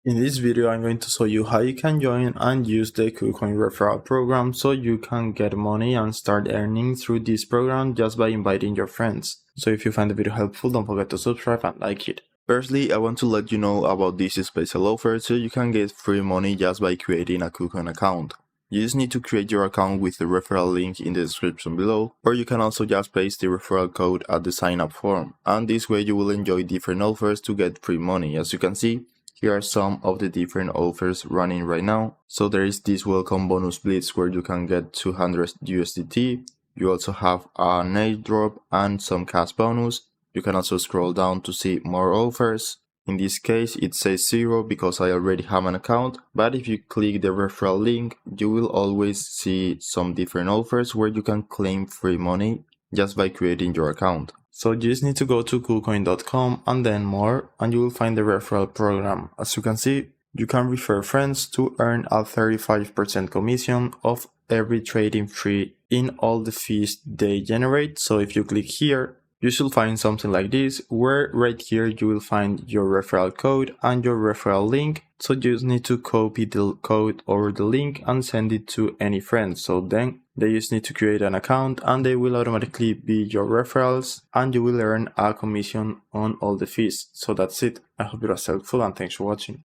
In this video, I'm going to show you how you can join and use the KuCoin referral program so you can get money and start earning through this program just by inviting your friends. So if you find the video helpful, don't forget to subscribe and like it. Firstly, I want to let you know about this special offer so you can get free money just by creating a KuCoin account. You just need to create your account with the referral link in the description below, or you can also just paste the referral code at the sign up form, and this way you will enjoy different offers to get free money. As you can see, here are some of the different offers running right now. So there is this welcome bonus blitz where you can get 200 USDT. You also have an airdrop and some cash bonus. You can also scroll down to see more offers. In this case, it says 0 because I already have an account, but if you click the referral link, you will always see some different offers where you can claim free money just by creating your account. So you just need to go to KuCoin.com and then more, and you will find the referral program. As you can see, you can refer friends to earn a 35% commission of every trading fee in all the fees they generate. So if you click here, you should find something like this, where right here you will find your referral code and your referral link. So you just need to copy the code or the link and send it to any friend. So then they just need to create an account and they will automatically be your referrals and you will earn a commission on all the fees. So that's it. I hope it was helpful and thanks for watching.